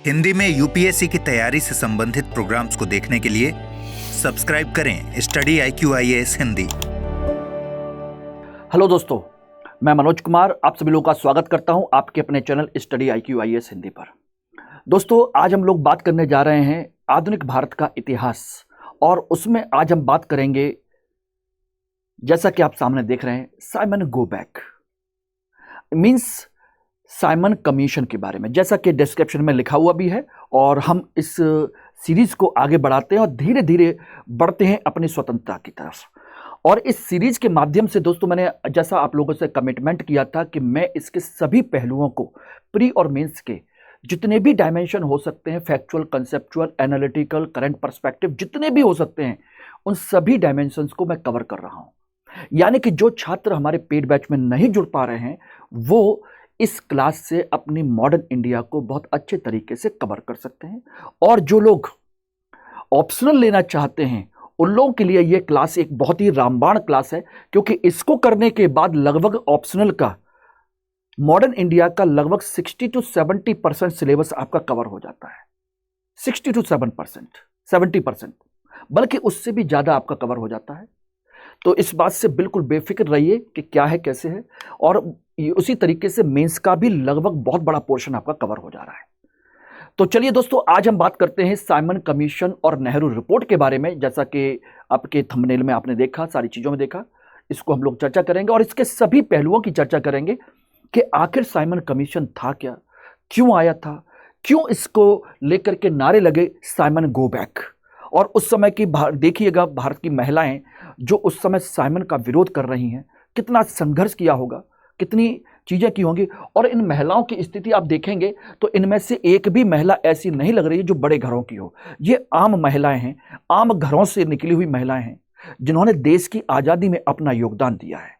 हिंदी में यूपीएससी की तैयारी से संबंधित प्रोग्राम्स को देखने के लिए सब्सक्राइब करें study IQ IAS Hindi. Hello दोस्तों, मैं मनोज कुमार आप सभी लोगों का स्वागत करता हूं आपके अपने channel study IQ IAS Hindi पर। दोस्तों, आज हम लोग बात करने जा रहे हैं आधुनिक भारत का इतिहास, और उसमें आज हम बात करेंगे, जैसा कि आप सामने देख रहे हैं, Simon go back means Simon commission के बारे में, जैसा कि डिस्क्रिप्शन में लिखा हुआ भी है। और हम इस सीरीज को आगे बढ़ाते हैं और धीरे धीरे बढ़ते हैं अपनी स्वतंत्रता की तरफ। और इस सीरीज के माध्यम से दोस्तों, मैंने जैसा आप लोगों से कमिटमेंट किया था कि मैं इसके सभी पहलुओं को, प्री और मेंस के जितने भी डायमेंशन हो सकते हैं, factual, conceptual, analytical, current perspective, जितने भी हो सकते हैं, उन सभी डायमेंशंस को मैं कवर कर रहा हूं। यानी कि जो छात्र हमारे पेड बैच में नहीं जुड़ पा रहे हैं, वो इस क्लास से अपनी मॉडर्न इंडिया को बहुत अच्छे तरीके से कवर कर सकते हैं। और जो लोग ऑप्शनल लेना चाहते हैं, उन लोगों के लिए यह क्लास एक बहुत ही रामबाण क्लास है, क्योंकि इसको करने के बाद लगभग ऑप्शनल का, मॉडर्न इंडिया का लगभग 60 to 70% सिलेबस आपका कवर हो जाता है। 60 to 70%, बल्कि उससे भी ज्यादा आपका कवर हो जाता है। तो इस बात से बिल्कुल बेफिक्र रहिए कि क्या है, कैसे है। और उसी तरीके से मेंस का भी लगभग बहुत बड़ा पोर्शन आपका कवर हो जा रहा है। तो चलिए दोस्तों, आज हम बात करते हैं साइमन कमीशन और नेहरू रिपोर्ट के बारे में। जैसा कि आपके थंबनेल में आपने देखा, सारी चीजों में देखा, इसको हम लोग चर्चा करेंगे और इसके सभी पहलुओं की चर्चा करेंगे कि आखिर साइमन कमीशन था क्या, क्यों आया था, क्यों इसको लेकर के नारे लगे साइमन गो बैक। और उस समय की देखिएगा, भारत की महिलाएं जो उस समय साइमन का विरोध कर रही हैं, कितना संघर्ष किया होगा, कितनी चीजें की होंगी। और इन महिलाओं की स्थिति आप देखेंगे तो इनमें से एक भी महिला ऐसी नहीं लग रही है जो बड़े घरों की हो। ये आम महिलाएं हैं, आम घरों से निकली हुई महिलाएं हैं, जिन्होंने देश की आजादी में अपना योगदान दिया है।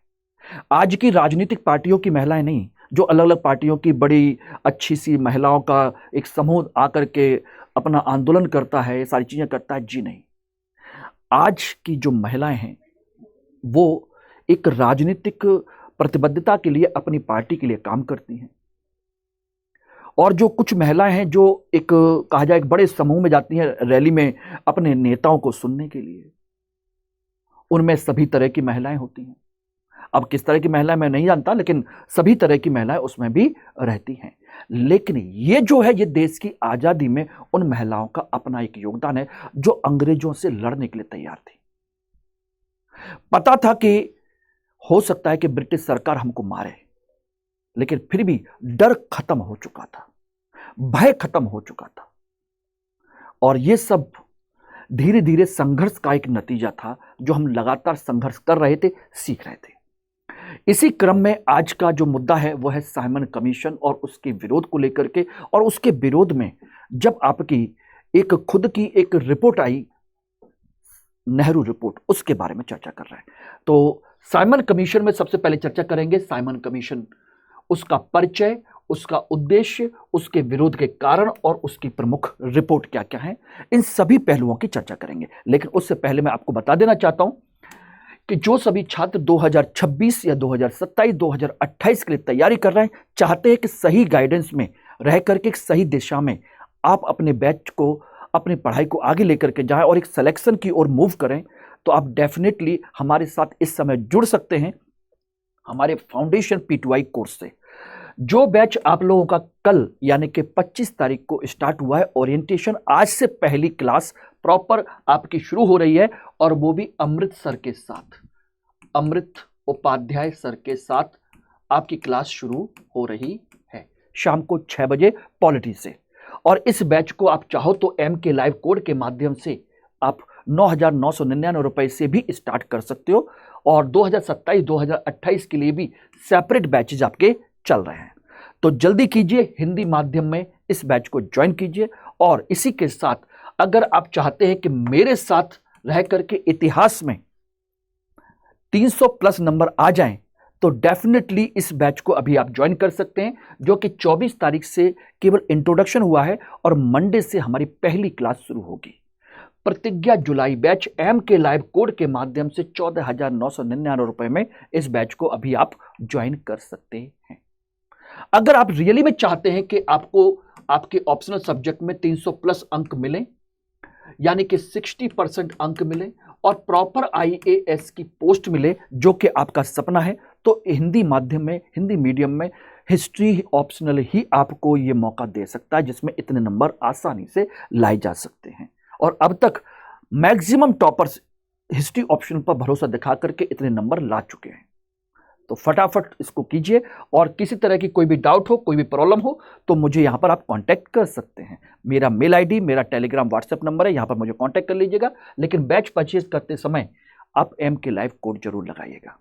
आज की राजनीतिक पार्टियों की महिलाएं नहीं, जो अलग अलग पार्टियों की बड़ी अच्छी सी महिलाओं का एक समूह आकर के अपना आंदोलन करता है, ये सारी चीजें करता है। जी नहीं, आज की जो महिलाएं हैं वो एक राजनीतिक प्रतिबद्धता के लिए, अपनी पार्टी के लिए काम करती हैं। और जो कुछ महिलाएं हैं जो एक कहा जाए एक बड़े समूह में जाती हैं रैली में अपने नेताओं को सुनने के लिए, उनमें सभी तरह की महिलाएं होती हैं। अब किस तरह की महिलाएं मैं नहीं जानता, लेकिन सभी तरह की महिलाएं उसमें भी रहती हैं। लेकिन ये जो है, ये देश की आजादी में उन महिलाओं का अपना एक योगदान है, जो अंग्रेजों से लड़ने के लिए तैयार थी। पता था कि हो सकता है कि ब्रिटिश सरकार हमको मारे, लेकिन फिर भी डर खत्म हो चुका था, भय खत्म हो चुका था। और ये सब धीरे धीरे संघर्ष का एक नतीजा था, जो हम लगातार संघर्ष कर रहे थे, सीख रहे थे। इसी क्रम में आज का जो मुद्दा है वो है साइमन कमीशन और उसके विरोध को लेकर के। और उसके विरोध में जब आपकी एक खुद की एक रिपोर्ट आई, नेहरू रिपोर्ट, उसके बारे में चर्चा कर रहे हैं। तो साइमन कमीशन में सबसे पहले चर्चा करेंगे साइमन कमीशन, उसका परिचय, उसका उद्देश्य, उसके विरोध के कारण और उसकी प्रमुख रिपोर्ट क्या क्या है, इन सभी पहलुओं की चर्चा करेंगे। लेकिन उससे पहले मैं आपको बता देना चाहता हूं कि जो सभी छात्र 2026 या 2027, 2028 के लिए तैयारी कर रहे हैं, चाहते हैं कि सही गाइडेंस में रह करके एक सही दिशा में आप अपने बैच को, अपनी पढ़ाई को आगे लेकर के जाएं और एक सिलेक्शन की ओर मूव करें, तो आप डेफिनेटली हमारे साथ इस समय जुड़ सकते हैं हमारे फाउंडेशन P2I कोर्स से। जो बैच आप लोगों का कल यानी कि 25 तारीख को स्टार्ट हुआ है, ओरिएंटेशन, आज से पहली क्लास प्रॉपर आपकी शुरू हो रही है, और वो भी अमृत सर के साथ, अमृत उपाध्याय सर के साथ आपकी क्लास शुरू हो रही है शाम को 6 बजे पॉलिटी से। और इस बैच को आप चाहो तो MK लाइव कोड के माध्यम से आप 9,999 रुपए से भी स्टार्ट कर सकते हो। और 2027-2028 के लिए भी सेपरेट बैचेज आपके चल रहे हैं। तो जल्दी कीजिए, हिंदी माध्यम में इस बैच को ज्वाइन कीजिए। और इसी के साथ अगर आप चाहते हैं कि मेरे साथ रह करके इतिहास में 300 प्लस नंबर आ जाएं, तो डेफिनेटली इस बैच को अभी आप ज्वाइन कर सकते हैं, जो कि 24 तारीख से केवल इंट्रोडक्शन हुआ है और मंडे से हमारी पहली क्लास शुरू होगी। प्रतिज्ञा जुलाई बैच MK लाइव कोड के माध्यम से 14,999 रुपए में इस बैच को अभी आप ज्वाइन कर सकते हैं। अगर आप रियली में चाहते हैं कि आपको आपके ऑप्शनल सब्जेक्ट में 300 प्लस अंक मिले, यानी कि 60% अंक मिले और प्रॉपर आईएएस की पोस्ट मिले, जो कि आपका सपना है, तो हिंदी माध्यम में, हिंदी मीडियम में हिस्ट्री ऑप्शनल ही आपको ये मौका दे सकता है, जिसमें इतने नंबर आसानी से लाए जा सकते हैं। और अब तक मैक्सिमम टॉपर्स हिस्ट्री ऑप्शन पर भरोसा दिखा करके इतने नंबर ला चुके हैं। तो फटाफट इसको कीजिए, और किसी तरह की कोई भी डाउट हो, कोई भी प्रॉब्लम हो, तो मुझे यहां पर आप कांटेक्ट कर सकते हैं। मेरा मेल आईडी, मेरा टेलीग्राम व्हाट्सएप नंबर है, यहां पर मुझे कांटेक्ट कर लीजिएगा। लेकिन बैच परचेज करते समय आप एम के लाइव कोड जरूर लगाइएगा।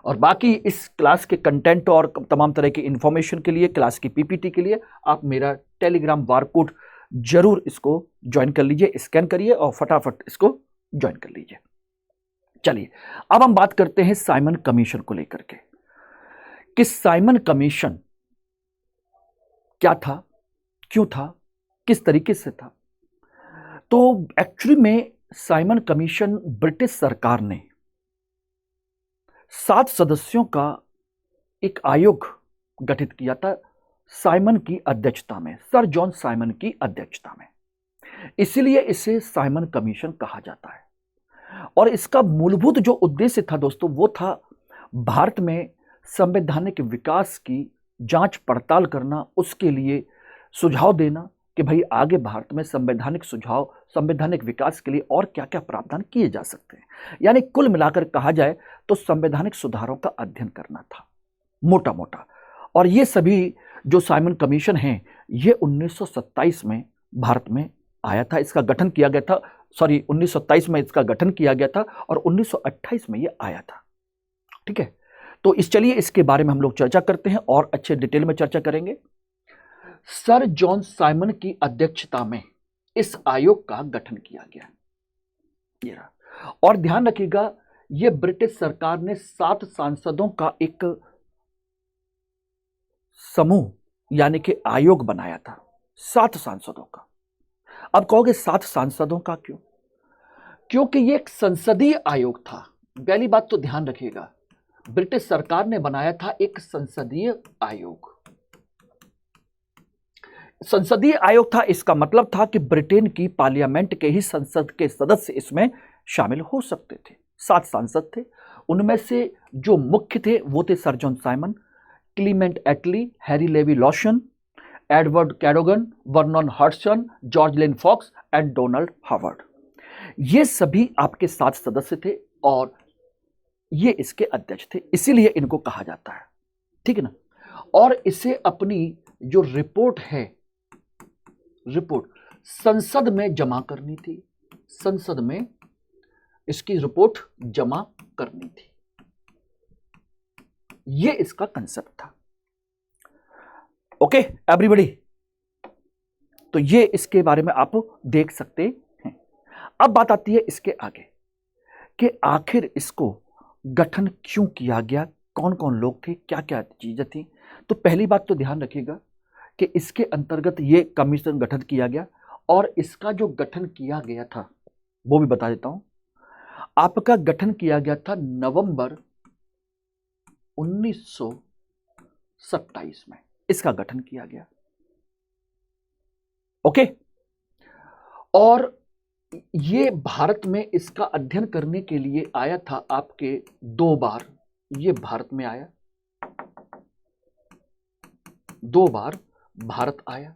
और बाकी इस क्लास के कंटेंट और तमाम तरह की इंफॉर्मेशन के लिए, क्लास की पीपीटी के लिए, आप मेरा टेलीग्राम बारकोड जरूर इसको ज्वाइन कर लीजिए, स्कैन करिए और फटाफट इसको ज्वाइन कर लीजिए। चलिए अब हम बात करते हैं साइमन कमीशन को लेकर के, कि साइमन कमीशन क्या था, क्यों था, किस तरीके से था। तो एक्चुअली में साइमन कमीशन ब्रिटिश सरकार ने 7 सदस्यों का एक आयोग गठित किया था साइमन की अध्यक्षता में, सर जॉन साइमन की अध्यक्षता में। इसीलिए इसे साइमन कमीशन कहा जाता है। और इसका मूलभूत जो उद्देश्य था दोस्तों, वो था भारत में संवैधानिक विकास की जांच पड़ताल करना, उसके लिए सुझाव देना कि भाई आगे भारत में संवैधानिक सुझाव, संवैधानिक विकास के लिए और क्या क्या प्रावधान किए जा सकते हैं। यानी कुल मिलाकर कहा जाए तो संवैधानिक सुधारों का अध्ययन करना था मोटा मोटा। और ये सभी जो साइमन कमीशन हैं, ये 1927 में भारत में आया था, इसका गठन किया गया था, 1927 में इसका गठन किया गया था और 1928 में ये आया था। ठीक है, तो चलिए इसके बारे में हम लोग चर्चा करते हैं और अच्छे डिटेल में चर्चा करेंगे। सर जॉन साइमन की अध्यक्षता में इस आयोग का गठन किया गया। और ध्यान रखिएगा, यह ब्रिटिश सरकार ने 7 सांसदों का एक समूह यानी कि आयोग बनाया था, 7 सांसदों का। अब कहोगे 7 सांसदों का क्यों? क्योंकि यह एक संसदीय आयोग था। पहली बात तो ध्यान रखिएगा, ब्रिटिश सरकार ने बनाया था एक संसदीय आयोग। संसदीय आयोग था, इसका मतलब था कि ब्रिटेन की पार्लियामेंट के ही संसद के सदस्य इसमें शामिल हो सकते थे। 7 सांसद थे, उनमें से जो मुख्य थे वो थे sir John Simon, Clement Attlee, Harry Levy Lawson, Edward Cadogan, Vernon Hudson, George Lane Fox and Donald Howard. ये सभी आपके 7 सदस्य थे और ये इसके अध्यक्ष थे, इसीलिए इनको कहा जाता है। ठीक है ना। और इसे अपनी जो रिपोर्ट है, रिपोर्ट संसद में जमा करनी थी, संसद में इसकी रिपोर्ट जमा करनी थी। ये इसका कंसेप्ट था। ओके एवरीबॉडी, तो ये इसके बारे में आप देख सकते हैं। अब बात आती है इसके आगे कि आखिर इसको गठन क्यों किया गया, कौन कौन लोग थे, क्या क्या चीजें थी। तो पहली बात तो ध्यान रखिएगा कि इसके अंतर्गत ये कमीशन गठन किया गया, और इसका जो गठन किया गया था वो भी बता देता हूं। आपका गठन किया गया था नवंबर 1927 में, इसका गठन किया गया। ओके, और ये भारत में इसका अध्ययन करने के लिए आया था आपके 2 बार। ये भारत में आया, 2 बार भारत आया।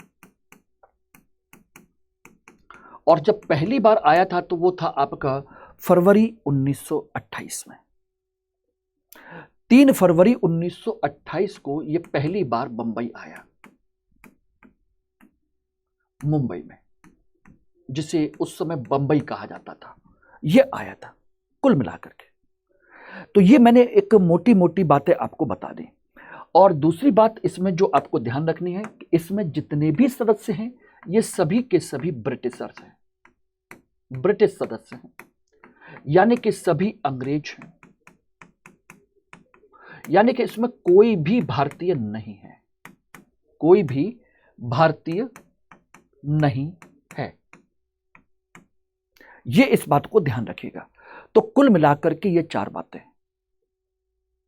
और जब पहली बार आया था तो वो था आपका फरवरी 1928 में। 3 फरवरी 1928 को ये पहली बार बंबई आया, मुंबई में, जिसे उस समय बंबई कहा जाता था, ये आया था कुल मिलाकर के। तो ये मैंने एक मोटी मोटी बातें आपको बता दी। और दूसरी बात इसमें जो आपको ध्यान रखनी है, इसमें जितने भी सदस्य हैं ये सभी के सभी ब्रिटिशर्स हैं, ब्रिटिश सदस्य हैं, यानी कि सभी अंग्रेज हैं, यानी कि इसमें कोई भी भारतीय नहीं है, कोई भी भारतीय नहीं है। ये इस बात को ध्यान रखिएगा। तो कुल मिलाकर के ये 4 बातें।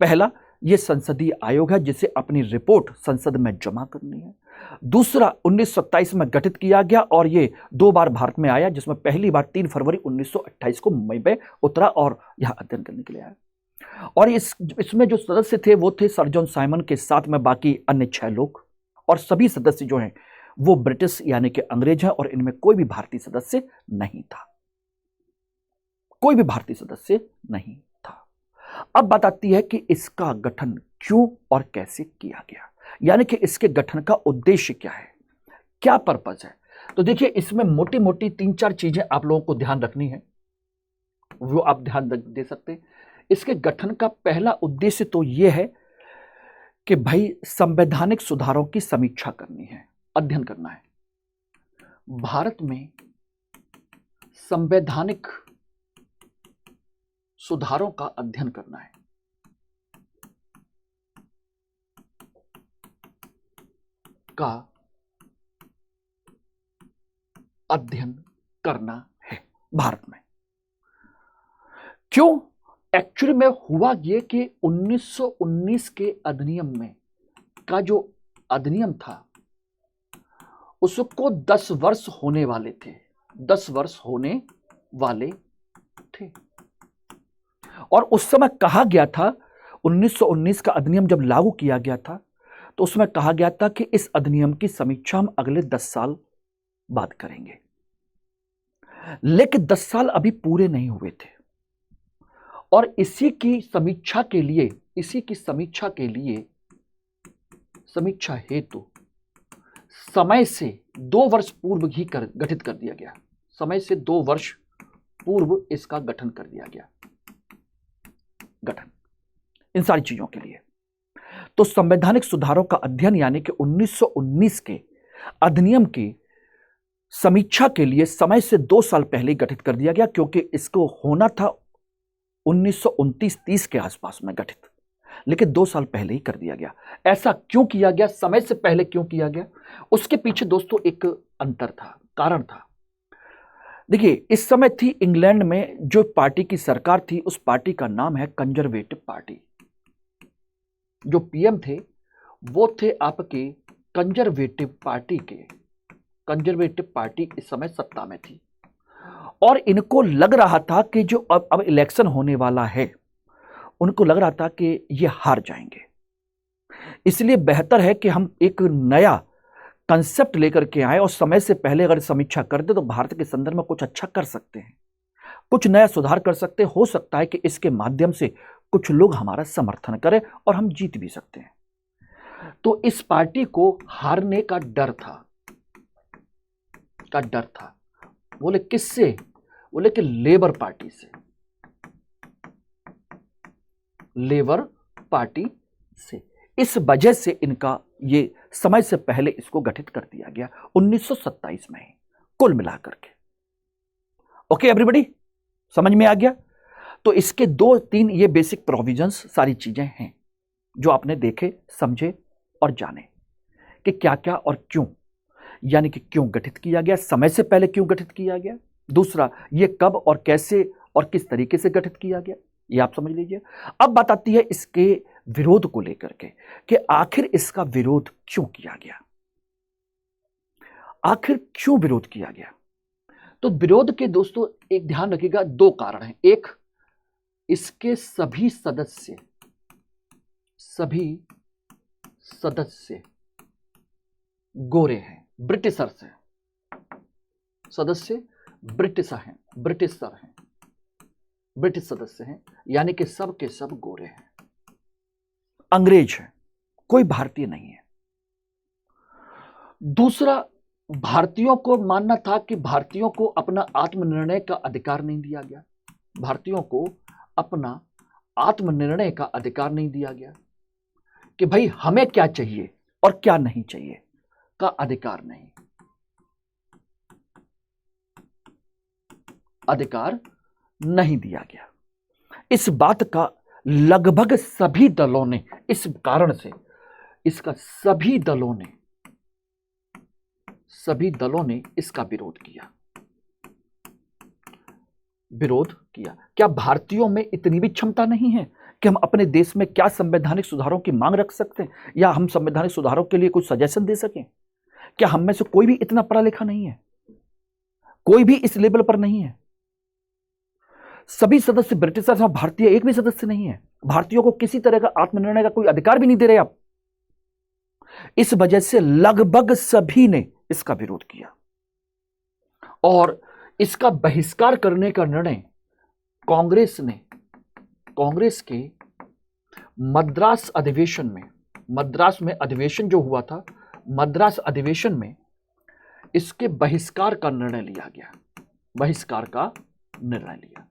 पहला, यह संसदीय आयोग है जिसे अपनी रिपोर्ट संसद में जमा करनी है। दूसरा 1927 में गठित किया गया और ये 2 बार भारत में आया, जिसमें पहली बार 3 फरवरी 1928 को मुंबई में उतरा और यहां अध्ययन करने के लिए आया। और इसमें जो सदस्य थे वो थे सर जॉन साइमन के साथ में बाकी अन्य 6 लोग, और सभी सदस्य जो हैं वो ब्रिटिश यानी कि अंग्रेज हैं, और इनमें कोई भी भारतीय सदस्य नहीं था, कोई भी भारतीय सदस्य नहीं था। अब बात आती है कि इसका गठन क्यों और कैसे किया गया, यानी कि इसके गठन का उद्देश्य क्या है, क्या पर्पज है। तो देखिए, इसमें मोटी मोटी 3-4 चीजें आप लोगों को ध्यान रखनी है, वो आप ध्यान दे सकते हैं। इसके गठन का पहला उद्देश्य तो यह है कि भाई संवैधानिक सुधारों की समीक्षा करनी है, अध्ययन करना है। भारत में संवैधानिक सुधारों का अध्ययन करना है। का अध्ययन करना है भारत में। क्यों? एक्चुअली में हुआ यह कि 1919 के अधिनियम में का जो अधिनियम था उसको 10 वर्ष होने वाले थे, 10 वर्ष होने वाले थे। और उस समय कहा गया था, 1919 का अधिनियम जब लागू किया गया था तो उसमें कहा गया था कि इस अधिनियम की समीक्षा हम अगले 10 साल बाद करेंगे। लेकिन 10 साल अभी पूरे नहीं हुए थे और इसी की समीक्षा हेतु समय से 2 वर्ष पूर्व ही गठित कर दिया गया। समय से 2 वर्ष पूर्व इसका गठन कर दिया गया, गठन इन सारी चीजों के लिए। तो संवैधानिक सुधारों का अध्ययन यानी कि 1919 के अधिनियम की समीक्षा के लिए समय से 2 साल पहले गठित कर दिया गया, क्योंकि इसको होना था 1929-30 के आसपास में गठित, लेकिन 2 साल पहले ही कर दिया गया। ऐसा क्यों किया गया, समय से पहले क्यों किया गया? उसके पीछे दोस्तों एक अंतर था, कारण था। देखिए, इस समय थी इंग्लैंड में जो पार्टी की सरकार थी, उस पार्टी का नाम है कंजर्वेटिव पार्टी। जो पीएम थे वो थे आपके कंजर्वेटिव पार्टी इस समय सत्ता में थी और इनको लग रहा था कि जो अब इलेक्शन होने वाला है, उनको लग रहा था कि ये हार जाएंगे। इसलिए बेहतर है कि हम एक नया कंसेप्ट लेकर के आए और समय से पहले अगर समीक्षा कर दे तो भारत के संदर्भ में कुछ अच्छा कर सकते हैं, कुछ नया सुधार कर सकते हैं। हो सकता है कि इसके माध्यम से कुछ लोग हमारा समर्थन करें और हम जीत भी सकते हैं। तो इस पार्टी को हारने का डर था, बोले किससे? बोले कि लेबर पार्टी से, लेबर पार्टी से। इस वजह से इनका ये समय से पहले इसको गठित कर दिया गया 1927 में ही, कुल मिलाकर के। ओके एवरीबॉडी, समझ में आ गया? तो इसके 2-3 ये बेसिक प्रोविजंस सारी चीजें हैं जो आपने देखे, समझे और जाने कि क्या क्या और क्यों, यानी कि क्यों गठित किया गया, समय से पहले क्यों गठित किया गया, दूसरा ये कब और कैसे और किस तरीके से गठित किया गया, ये आप समझ लीजिए। अब बात आती है इसके विरोध को लेकर के कि आखिर इसका विरोध क्यों किया गया, आखिर क्यों विरोध किया गया। तो विरोध के दोस्तों एक ध्यान रखिएगा, 2 कारण हैं। एक, इसके सभी सदस्य गोरे हैं, ब्रिटिशर्स हैं, सदस्य ब्रिटिश सदस्य हैं, यानी कि सब के सब गोरे हैं, अंग्रेज हैं, कोई भारतीय नहीं है। दूसरा, भारतीयों को मानना था कि भारतीयों को अपना आत्मनिर्णय का अधिकार नहीं दिया गया, भारतीयों को अपना आत्मनिर्णय का अधिकार नहीं दिया गया कि भाई हमें क्या चाहिए और क्या नहीं चाहिए का अधिकार नहीं दिया गया। इस बात का लगभग सभी दलों ने, इस कारण से इसका सभी दलों ने इसका विरोध किया। क्या भारतीयों में इतनी भी क्षमता नहीं है कि हम अपने देश में क्या संवैधानिक सुधारों की मांग रख सकते हैं, या हम संवैधानिक सुधारों के लिए कुछ सजेशन दे सकें? क्या हम में से कोई भी इतना पढ़ा लिखा नहीं है? कोई भी इस लेवल पर नहीं है। सभी सदस्य ब्रिटिश और भारतीय एक भी सदस्य नहीं है। भारतीयों को किसी तरह का आत्मनिर्णय का कोई अधिकार भी नहीं दे रहे आप। इस वजह से लगभग सभी ने इसका विरोध किया और इसका बहिष्कार करने का निर्णय कांग्रेस ने कांग्रेस के मद्रास अधिवेशन में, मद्रास में अधिवेशन जो हुआ था, मद्रास अधिवेशन में इसके बहिष्कार का निर्णय लिया गया। बहिष्कार का निर्णय लिया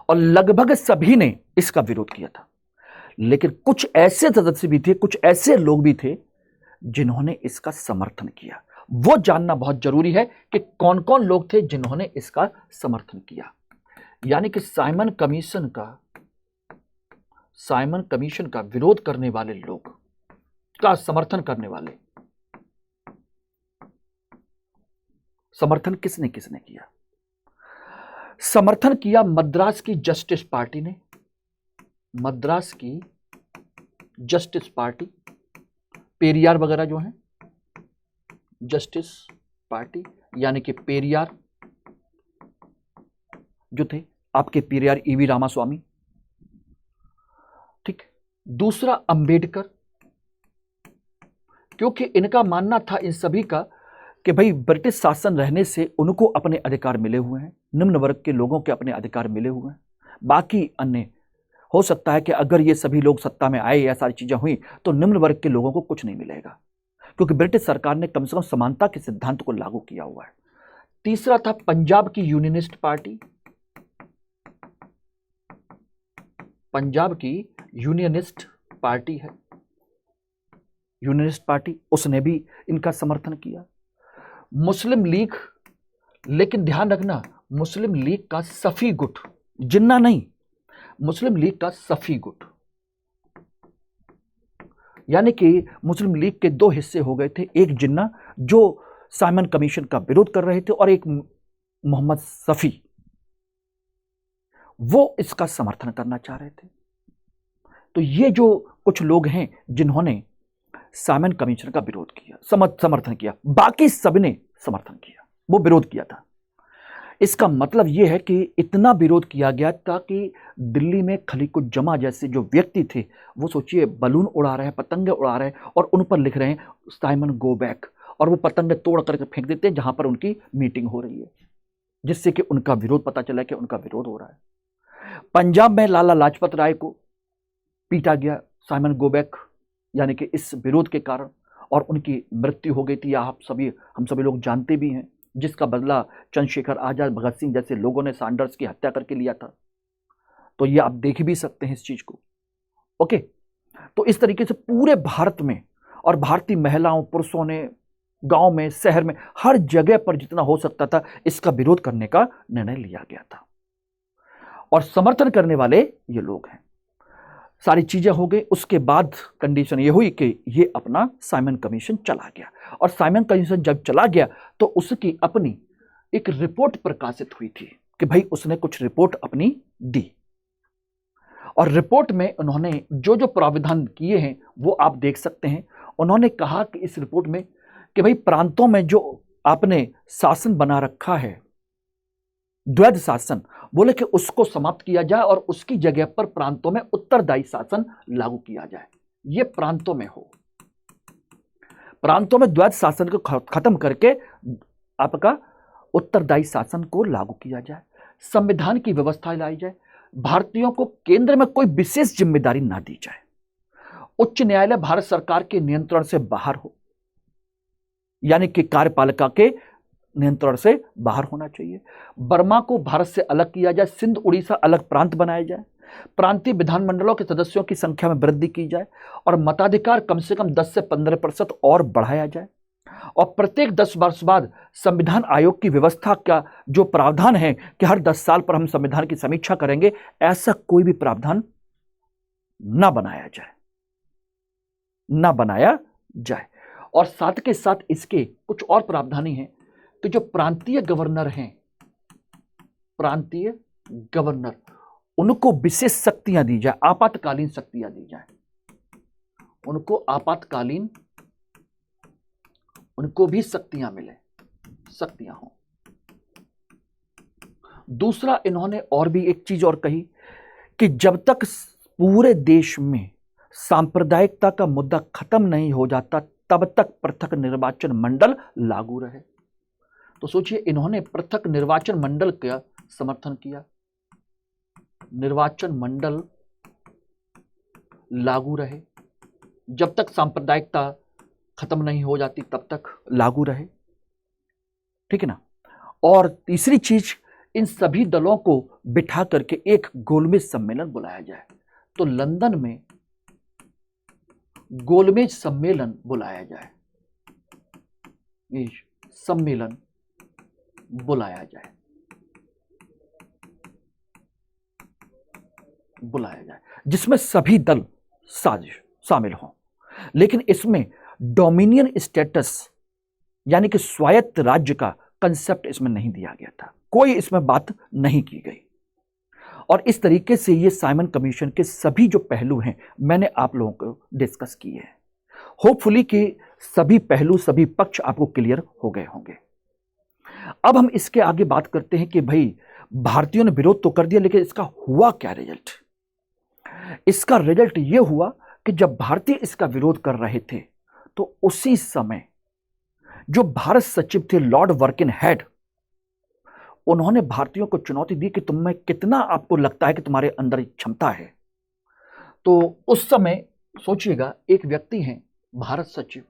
और लगभग सभी ने इसका विरोध किया था। लेकिन कुछ ऐसे सदस्य भी थे, कुछ ऐसे लोग भी थे जिन्होंने इसका समर्थन किया। वो जानना बहुत जरूरी है कि कौन कौन लोग थे जिन्होंने इसका समर्थन किया। यानी कि साइमन कमीशन का विरोध करने वाले लोग का समर्थन करने वाले, समर्थन किसने किसने किया? समर्थन किया मद्रास की जस्टिस पार्टी ने। मद्रास की जस्टिस पार्टी, पेरियार वगैरह जो है, जस्टिस पार्टी यानी कि पेरियार जो थे, आपके पेरियार ईवी रामास्वामी, ठीक। दूसरा अंबेडकर, क्योंकि इनका मानना था इन सभी का कि भाई ब्रिटिश शासन रहने से उनको अपने अधिकार मिले हुए हैं, निम्न वर्ग के लोगों के अपने अधिकार मिले हुए हैं। बाकी अन्य हो सकता है कि अगर ये सभी लोग सत्ता में आए या सारी चीजें हुई तो निम्न वर्ग के लोगों को कुछ नहीं मिलेगा, क्योंकि ब्रिटिश सरकार ने कम से कम समानता के सिद्धांत को लागू किया हुआ है। तीसरा था पंजाब की यूनियनिस्ट पार्टी। पंजाब की यूनियनिस्ट पार्टी है, यूनियनिस्ट पार्टी, उसने भी इनका समर्थन किया। मुस्लिम लीग, लेकिन ध्यान रखना मुस्लिम लीग का सफी गुट, जिन्ना नहीं, मुस्लिम लीग का सफी गुट, यानी कि मुस्लिम लीग के दो हिस्से हो गए थे, एक जिन्ना जो साइमन कमीशन का विरोध कर रहे थे और एक मोहम्मद सफी, वो इसका समर्थन करना चाह रहे थे। तो ये जो कुछ लोग हैं जिन्होंने साइमन कमीशन का विरोध किया, समर्थन किया, बाकी सबने समर्थन किया, वो विरोध किया था। इसका मतलब यह है कि इतना विरोध किया गया था कि दिल्ली में खलीकुज्जमा जैसे जो व्यक्ति थे, वो सोचिए बलून उड़ा रहे हैं, पतंगे उड़ा रहे हैं और उन पर लिख रहे हैं साइमन गो बैक, और वो पतंगे तोड़ करके फेंक देते हैं जहां पर उनकी मीटिंग हो रही है, जिससे कि उनका विरोध पता चला कि उनका विरोध हो रहा है। पंजाब में लाला लाजपत राय को पीटा गया साइमन गो बैक यानी कि इस विरोध के कारण, और उनकी मृत्यु हो गई थी, या हम सभी लोग जानते भी हैं, जिसका बदला चंद्रशेखर आजाद, भगत सिंह जैसे लोगों ने सैंडर्स की हत्या करके लिया था। तो ये आप देख भी सकते हैं इस चीज को। ओके, तो इस तरीके से पूरे भारत में और भारतीय महिलाओं, पुरुषों ने गांव में, शहर में, हर जगह पर जितना हो सकता था इसका विरोध करने का निर्णय लिया गया था, और समर्थन करने वाले ये लोग हैं। सारी चीजें हो गई, उसके बाद कंडीशन ये हुई कि ये अपना साइमन कमीशन चला गया, और साइमन कमीशन जब चला गया तो उसकी अपनी एक रिपोर्ट प्रकाशित हुई थी कि भाई उसने कुछ रिपोर्ट अपनी दी, और रिपोर्ट में उन्होंने जो जो प्राविधान किए हैं वो आप देख सकते हैं। उन्होंने कहा कि इस रिपोर्ट में कि भाई प्रांतों में जो आपने शासन बना रखा है, द्वैध शासन, बोले कि उसको समाप्त किया जाए और उसकी जगह पर प्रांतों में उत्तरदायी शासन लागू किया जाए। ये प्रांतों में हो, प्रांतों में द्वैध शासन को खत्म करके आपका उत्तरदायी शासन को लागू किया जाए, संविधान की व्यवस्था लाई जाए, भारतीयों को केंद्र में कोई विशेष जिम्मेदारी ना दी जाए, उच्च न्यायालय भारत सरकार के नियंत्रण से बाहर हो, यानी कि कार्यपालिका के नियंत्रण से बाहर होना चाहिए, बर्मा को भारत से अलग किया जाए, सिंध उड़ीसा अलग प्रांत बनाया जाए, प्रांतीय विधानमंडलों के सदस्यों की संख्या में वृद्धि की जाए, और मताधिकार कम से कम 10 से 15% और बढ़ाया जाए, और प्रत्येक 10 वर्ष बाद संविधान आयोग की व्यवस्था का जो प्रावधान है कि हर 10 साल पर हम संविधान की समीक्षा करेंगे, ऐसा कोई भी प्रावधान ना बनाया जाए। और साथ के साथ इसके कुछ और प्रावधान हैं कि जो प्रांतीय गवर्नर हैं, प्रांतीय गवर्नर, उनको विशेष शक्तियां दी जाए, आपातकालीन शक्तियां दी जाए, उनको आपातकालीन, उनको भी शक्तियां मिले, शक्तियां हो। दूसरा इन्होंने और भी एक चीज और कही कि जब तक पूरे देश में सांप्रदायिकता का मुद्दा खत्म नहीं हो जाता तब तक पृथक निर्वाचन मंडल लागू रहे। तो सोचिए, इन्होंने पृथक निर्वाचन मंडल का समर्थन किया, निर्वाचन मंडल लागू रहे, जब तक सांप्रदायिकता खत्म नहीं हो जाती तब तक लागू रहे, ठीक है ना। और तीसरी चीज, इन सभी दलों को बिठा करके एक गोलमेज सम्मेलन बुलाया जाए। तो लंदन में गोलमेज सम्मेलन बुलाया जाए, ये सम्मेलन बुलाया जाए, जिसमें सभी दल शामिल हों, लेकिन इसमें डोमिनियन स्टेटस यानी कि स्वायत्त राज्य का कंसेप्ट इसमें नहीं दिया गया था, कोई इसमें बात नहीं की गई। और इस तरीके से ये साइमन कमीशन के सभी जो पहलू हैं मैंने आप लोगों को डिस्कस किए हैं। होपफुली कि सभी पहलू, सभी पक्ष आपको क्लियर हो गए होंगे। अब हम इसके आगे बात करते हैं कि भाई भारतीयों ने विरोध तो कर दिया, लेकिन इसका हुआ क्या रिजल्ट। इसका रिजल्ट ये हुआ कि जब भारतीय इसका विरोध कर रहे थे तो उसी समय जो भारत सचिव थे लॉर्ड वर्किनहेड, उन्होंने भारतीयों को चुनौती दी कि तुम में कितना आपको लगता है कि तुम्हारे अंदर क्षमता है। तो उस समय सोचिएगा, एक व्यक्ति हैं भारत सचिव,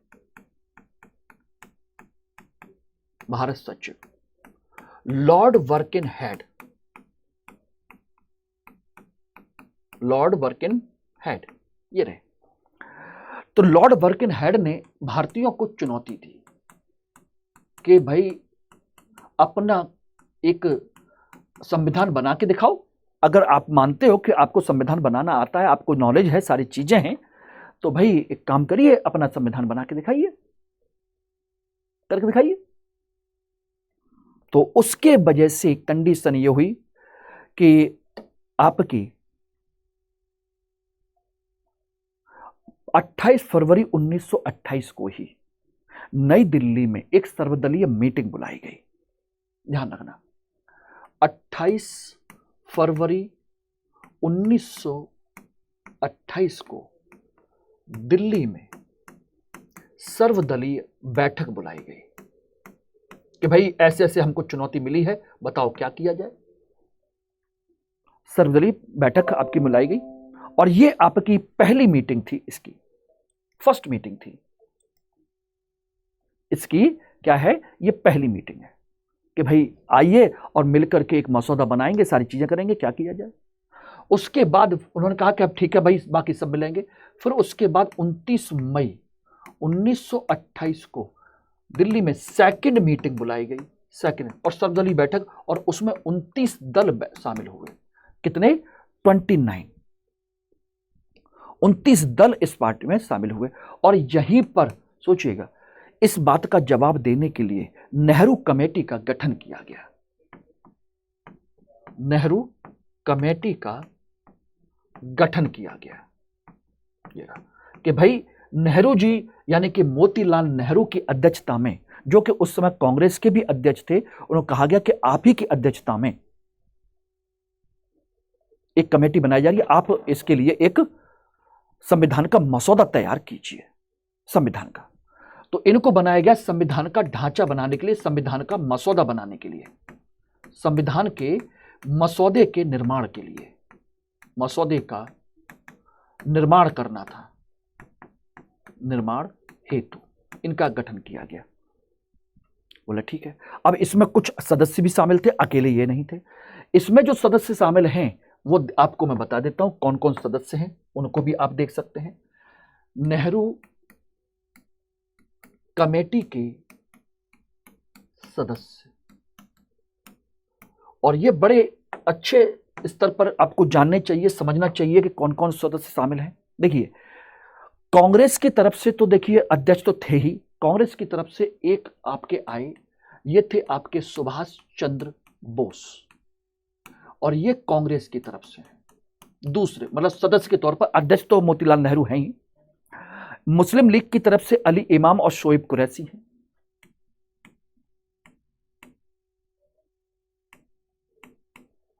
लॉर्ड वर्किनहेड, ये रहे। तो लॉर्ड वर्किनहेड ने भारतीयों को चुनौती दी कि भाई अपना एक संविधान बना के दिखाओ। अगर आप मानते हो कि आपको संविधान बनाना आता है, आपको नॉलेज है, सारी चीजें हैं, तो भाई एक काम करिए, अपना संविधान बना के दिखाइए, करके दिखाइए। तो उसके वजह से कंडीशन ये हुई कि आपकी 28 फरवरी 1928 को ही नई दिल्ली में एक सर्वदलीय मीटिंग बुलाई गई। ध्यान रखना, 28 फरवरी 1928 को दिल्ली में सर्वदलीय बैठक बुलाई गई कि भाई ऐसे ऐसे हमको चुनौती मिली है, बताओ क्या किया जाए। सर्वदलीय बैठक आपकी बुलाई गई और ये आपकी पहली मीटिंग थी, इसकी फर्स्ट मीटिंग थी। इसकी क्या है, ये पहली मीटिंग है कि भाई आइए और मिलकर के एक मसौदा बनाएंगे, सारी चीजें करेंगे, क्या किया जाए। उसके बाद उन्होंने कहा कि अब ठीक है भाई, बाकी सब मिलेंगे। फिर उसके बाद 29 मई 1928 को दिल्ली में सेकंड मीटिंग बुलाई गई, सेकंड और सर्वदलीय बैठक, और उसमें 29 दल शामिल हुए। कितने? 29 दल इस पार्टी में शामिल हुए। और यहीं पर सोचिएगा, इस बात का जवाब देने के लिए नेहरू कमेटी का गठन किया गया। नेहरू कमेटी का गठन किया गया कि भाई नेहरू जी यानी कि मोतीलाल नेहरू की अध्यक्षता में, जो कि उस समय कांग्रेस के भी अध्यक्ष थे, उन्होंने कहा गया कि आप ही की अध्यक्षता में एक कमेटी बनाई जा रही है, आप इसके लिए एक संविधान का मसौदा तैयार कीजिए, संविधान का। तो इनको बनाया गया संविधान का ढांचा बनाने के लिए, संविधान का मसौदा बनाने के लिए, संविधान के मसौदे के निर्माण के लिए, मसौदे का निर्माण करना था, निर्माण हेतु इनका गठन किया गया। बोला ठीक है। अब इसमें कुछ सदस्य भी शामिल थे, अकेले ये नहीं थे। इसमें जो सदस्य शामिल हैं वो आपको मैं बता देता हूं कौन कौन सदस्य हैं, उनको भी आप देख सकते हैं। नेहरू कमेटी के सदस्य, और ये बड़े अच्छे स्तर पर आपको जानने चाहिए, समझना चाहिए कि कौन कौन सदस्य शामिल हैं। देखिए, कांग्रेस की तरफ से तो देखिए अध्यक्ष तो थे ही, कांग्रेस की तरफ से एक आपके आए, ये थे आपके सुभाष चंद्र बोस। और ये कांग्रेस की तरफ से है। दूसरे मतलब सदस्य के तौर पर अध्यक्ष तो मोतीलाल नेहरू हैं ही। मुस्लिम लीग की तरफ से अली इमाम और शोएब कुरैशी हैं।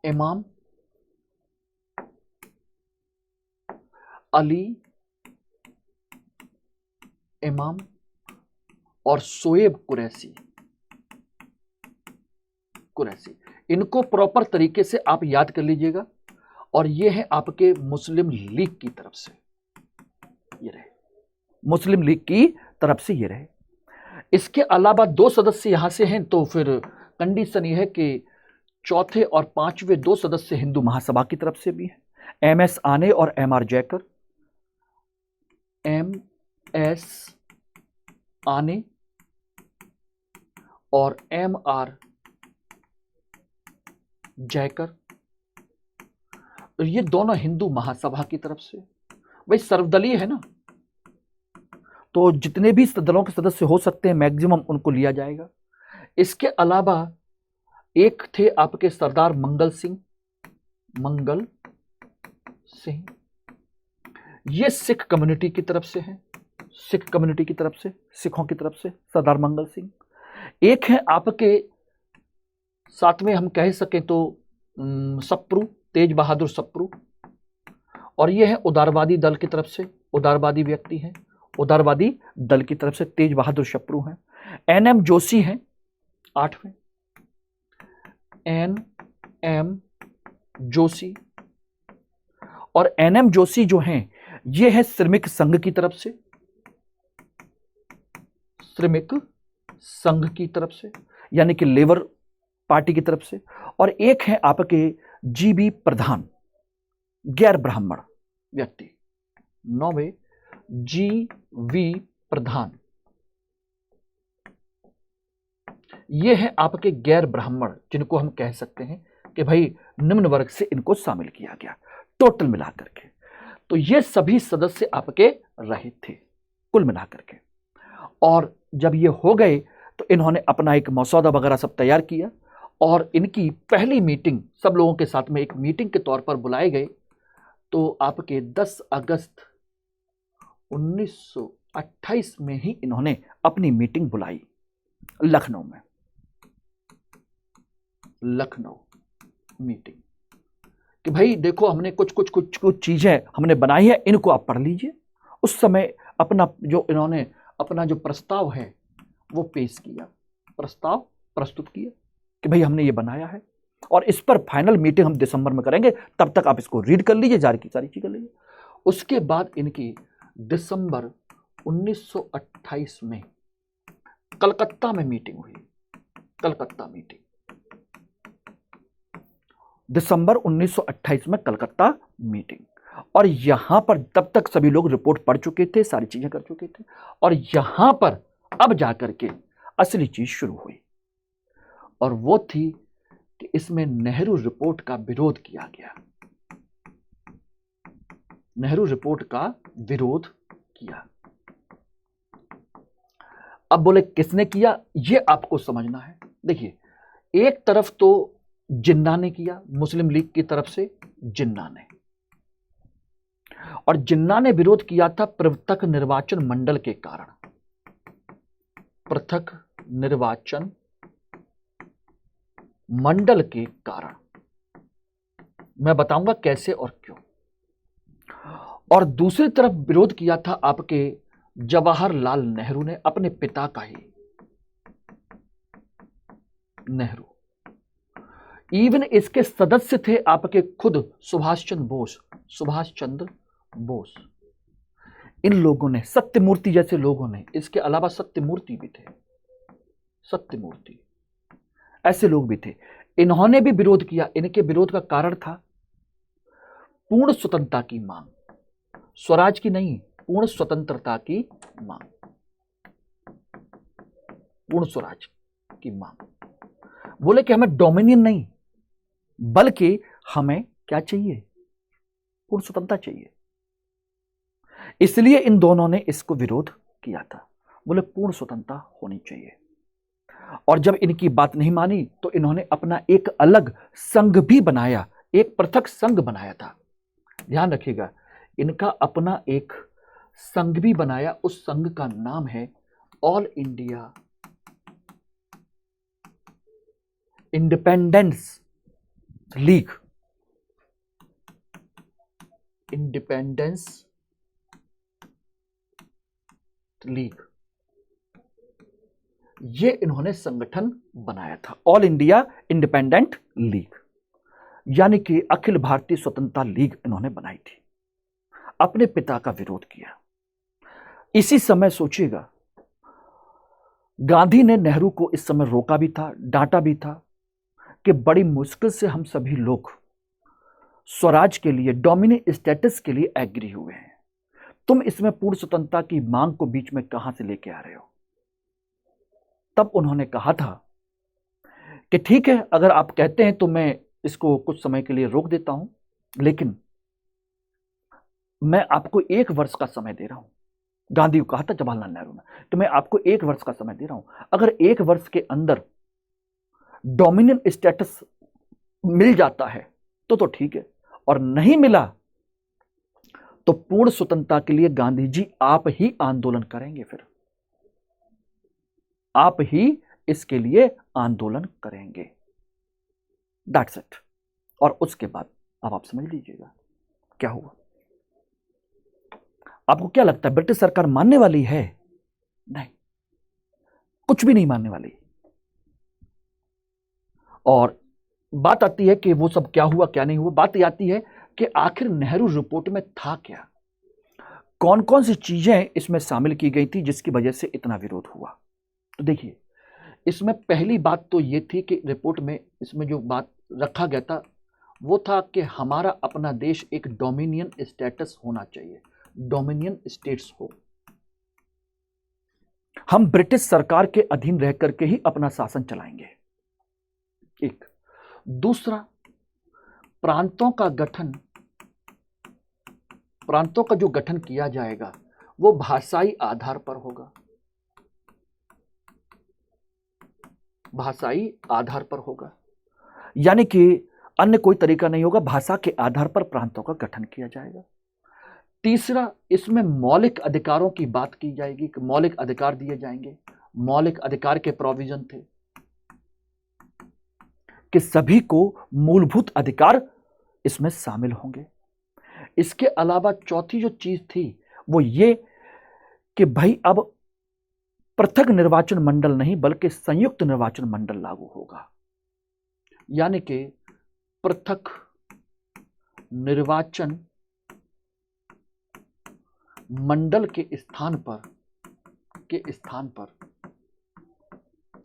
इमाम, अली इमाम और शोएब कुरैशी। इनको प्रॉपर तरीके से आप याद कर लीजिएगा। और ये है आपके मुस्लिम लीग की तरफ से, ये रहे मुस्लिम लीग की तरफ से, ये रहे। इसके अलावा 2 सदस्य यहां से हैं, तो फिर कंडीशन ये है कि चौथे और पांचवें 2 सदस्य हिंदू महासभा की तरफ से भी हैं, एमएस आने और एमआर जयकर। एमएस आने और एमआर जयकर, ये दोनों हिंदू महासभा की तरफ से। भाई सर्वदलीय है ना, तो जितने भी दलों के सदस्य हो सकते हैं मैक्सिमम उनको लिया जाएगा। इसके अलावा एक थे आपके सरदार मंगल सिंह, ये सिख कम्युनिटी की तरफ से हैं, सिखों की तरफ से सरदार मंगल सिंह। एक है आपके साथ में हम कह सकें तो सप्रू, तेज बहादुर सप्रू। और ये है उदारवादी दल की तरफ से, उदारवादी व्यक्ति हैं, उदारवादी दल की तरफ से तेज बहादुर सप्रू हैं। एनएम जोशी हैं 8वें, एनएम जोशी। और एनएम जोशी जो हैं ये है श्रमिक संघ की तरफ से, श्रमिक संघ की तरफ से, यानी कि लेबर पार्टी की तरफ से। और एक है आपके जीबी प्रधान, गैर ब्राह्मण व्यक्ति, 9वें जीवी प्रधान। ये है आपके गैर ब्राह्मण, जिनको हम कह सकते हैं कि भाई निम्न वर्ग से इनको शामिल किया गया टोटल मिलाकर के। तो ये सभी सदस्य आपके रहे थे कुल मिलाकर के। और जब ये हो गए तो इन्होंने अपना एक मसौदा वगैरह सब तैयार किया और इनकी पहली मीटिंग सब लोगों के साथ में एक मीटिंग के तौर पर बुलाए गए। तो आपके 10 अगस्त 1928 में ही इन्होंने अपनी मीटिंग बुलाई लखनऊ में, लखनऊ मीटिंग, कि भाई देखो हमने कुछ चीजें हमने बनाई है, इनको आप पढ़ लीजिए। उस समय अपना जो इन्होंने अपना जो प्रस्ताव है वो पेश किया, प्रस्ताव प्रस्तुत किया कि भाई हमने ये बनाया है और इस पर फाइनल मीटिंग हम दिसंबर में करेंगे, तब तक आप इसको रीड कर लीजिए, जारी की सारी चीज कर लीजिए। उसके बाद इनकी दिसंबर 1928 में कलकत्ता में मीटिंग हुई, कलकत्ता मीटिंग, दिसंबर 1928 में कलकत्ता मीटिंग। और यहां पर तब तक सभी लोग रिपोर्ट पढ़ चुके थे, सारी चीजें कर चुके थे। और यहां पर अब जाकर के असली चीज शुरू हुई और वो थी कि इसमें नेहरू रिपोर्ट का विरोध किया गया, नेहरू रिपोर्ट का विरोध किया। अब बोले किसने किया, ये आपको समझना है। देखिए, एक तरफ तो जिन्ना ने किया, मुस्लिम लीग की तरफ से जिन्ना ने, और जिन्ना ने विरोध किया था पृथक निर्वाचन मंडल के कारण, पृथक निर्वाचन मंडल के कारण। मैं बताऊंगा कैसे और क्यों। और दूसरी तरफ विरोध किया था आपके जवाहरलाल नेहरू ने, अपने पिता का ही, नेहरू। इवन इसके सदस्य थे आपके खुद सुभाष चंद्र बोस। इन लोगों ने, सत्यमूर्ति जैसे लोगों ने, इसके अलावा सत्यमूर्ति भी थे, सत्यमूर्ति ऐसे लोग भी थे, इन्होंने भी विरोध किया। इनके विरोध का कारण था पूर्ण स्वतंत्रता की मांग, स्वराज की नहीं, पूर्ण स्वतंत्रता की मांग, पूर्ण स्वराज की मांग। बोले कि हमें डोमिनियन नहीं, बल्कि हमें क्या चाहिए, पूर्ण स्वतंत्रता चाहिए। इसलिए इन दोनों ने इसको विरोध किया था, बोले पूर्ण स्वतंत्रता होनी चाहिए। और जब इनकी बात नहीं मानी तो इन्होंने अपना एक अलग संघ भी बनाया, एक पृथक संघ बनाया था। ध्यान रखिएगा, इनका अपना एक संघ भी बनाया। उस संघ का नाम है all India independence league. Independence league, ये इन्होंने संगठन बनाया था, ऑल इंडिया इंडिपेंडेंट लीग, यानी कि अखिल भारतीय स्वतंत्रता लीग इन्होंने बनाई थी। अपने पिता का विरोध किया। इसी समय सोचिएगा, गांधी ने नेहरू को इस समय रोका भी था, डांटा भी था कि बड़ी मुश्किल से हम सभी लोग स्वराज के लिए, डोमिनेट स्टेटस के लिए एग्री हुए हैं, तुम इसमें पूर्ण स्वतंत्रता की मांग को बीच में कहां से लेके आ रहे हो। तब उन्होंने कहा था कि ठीक है, अगर आप कहते हैं तो मैं इसको कुछ समय के लिए रोक देता हूं, लेकिन मैं आपको 1 वर्ष का समय दे रहा हूं। गांधी को कहा था जवाहरलाल नेहरू ने कि मैं आपको 1 वर्ष का समय दे रहा हूं, अगर 1 वर्ष के अंदर डोमिनेंट स्टेटस मिल जाता है तो ठीक है, और नहीं मिला तो पूर्ण स्वतंत्रता के लिए गांधी जी आप ही आंदोलन करेंगे, फिर आप ही इसके लिए आंदोलन करेंगे। That's it. और उसके बाद अब आप समझ लीजिएगा क्या हुआ। आपको क्या लगता है ब्रिटिश सरकार मानने वाली है? नहीं, कुछ भी नहीं मानने वाली। और बात आती है कि वो सब क्या हुआ क्या नहीं हुआ। बात ये आती है कि आखिर नेहरू रिपोर्ट में था क्या, कौन कौन सी चीजें इसमें शामिल की गई थी जिसकी वजह से इतना विरोध हुआ। तो देखिए, इसमें पहली बात तो ये थी कि रिपोर्ट में इसमें जो बात रखा गया था वो था कि हमारा अपना देश एक डोमिनियन स्टेटस होना चाहिए, डोमिनियन स्टेट्स हो, हम ब्रिटिश सरकार के अधीन रह करके ही अपना शासन चलाएंगे। एक दूसरा, प्रांतों का जो गठन किया जाएगा वो भाषाई आधार पर होगा, भाषाई आधार पर होगा, यानी कि अन्य कोई तरीका नहीं होगा, भाषा के आधार पर प्रांतों का गठन किया जाएगा। तीसरा, इसमें मौलिक अधिकारों की बात की जाएगी कि मौलिक अधिकार दिए जाएंगे। मौलिक अधिकार के प्रोविजन थे कि सभी को मूलभूत अधिकार इसमें शामिल होंगे। इसके अलावा चौथी जो चीज थी वो ये कि भाई अब पृथक निर्वाचन मंडल नहीं बल्कि संयुक्त निर्वाचन मंडल लागू होगा, यानी कि पृथक निर्वाचन मंडल के स्थान पर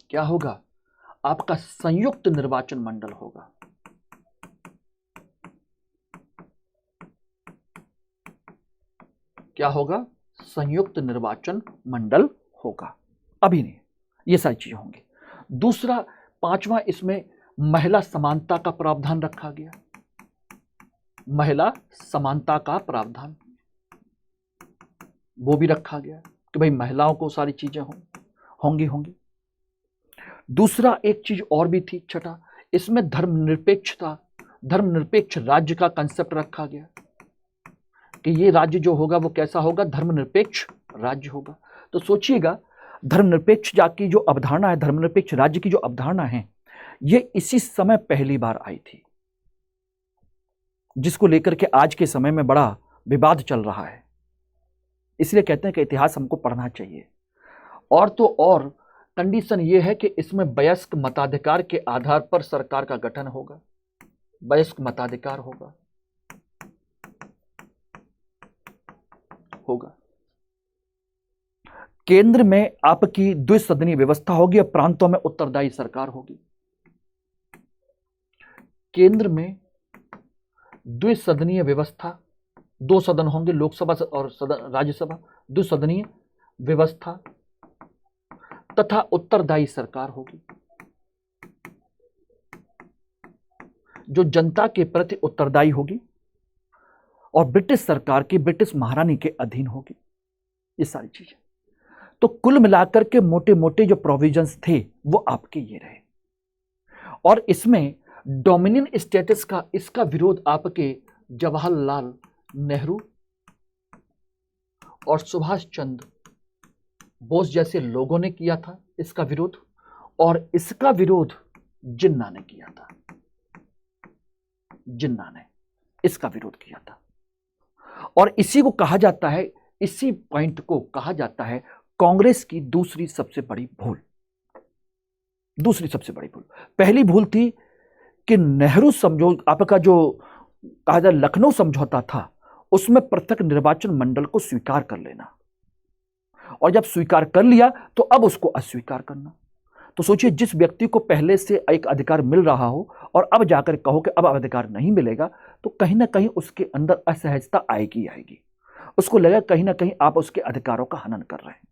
क्या होगा, आपका संयुक्त निर्वाचन मंडल होगा। क्या होगा? संयुक्त निर्वाचन मंडल होगा। अभी नहीं, ये सारी चीजें होंगी। दूसरा, पांचवा, इसमें महिला समानता का प्रावधान रखा गया। महिला समानता का प्रावधान वो भी रखा गया कि भाई महिलाओं को सारी चीजें होंगी। दूसरा, एक चीज और भी थी, छठा, इसमें धर्मनिरपेक्ष राज्य का कंसेप्ट रखा गया कि ये राज्य जो होगा वो कैसा होगा, धर्मनिरपेक्ष राज्य होगा। तो सोचिएगा, धर्मनिरपेक्ष की जो अवधारणा है, धर्मनिरपेक्ष राज्य की जो अवधारणा है, ये इसी समय पहली बार आई थी, जिसको लेकर के आज के समय में बड़ा विवाद चल रहा है। इसलिए कहते हैं कि इतिहास हमको पढ़ना चाहिए। और तो और कंडीशन ये है कि इसमें वयस्क मताधिकार के आधार पर सरकार का गठन होगा, वयस्क मताधिकार होगा। केंद्र में आपकी द्विसदनीय व्यवस्था होगी और प्रांतों में उत्तरदायी सरकार होगी। केंद्र में द्विसदनीय व्यवस्था, 2 सदन होंगे, लोकसभा और राज्यसभा, द्विसदनीय व्यवस्था तथा उत्तरदायी सरकार होगी जो जनता के प्रति उत्तरदायी होगी और ब्रिटिश सरकार की, ब्रिटिश महारानी के अधीन होगी। ये सारी चीजें, तो कुल मिलाकर के मोटे मोटे जो प्रोविजंस थे वो आपके ये रहे। और इसमें डोमिनियन स्टेटस का इसका विरोध आपके जवाहरलाल नेहरू और सुभाष चंद्र बोस जैसे लोगों ने किया था इसका विरोध, और इसका विरोध जिन्ना ने किया था। जिन्ना ने इसका विरोध किया था, और इसी को कहा जाता है, इसी पॉइंट को कहा जाता है कांग्रेस की दूसरी सबसे बड़ी भूल। दूसरी सबसे बड़ी भूल, पहली भूल थी कि नेहरू समझौता, आपका जो कहा जाए लखनऊ समझौता था, उसमें पृथक निर्वाचन मंडल को स्वीकार कर लेना, और जब स्वीकार कर लिया तो अब उसको अस्वीकार करना। तो सोचिए, जिस व्यक्ति को पहले से एक अधिकार मिल रहा हो और अब जाकर कहो कि अब अधिकार नहीं मिलेगा, तो कहीं ना कहीं उसके अंदर असहजता आएगी आएगी। उसको लगेगा कहीं ना कहीं आप उसके अधिकारों का हनन कर रहे हैं।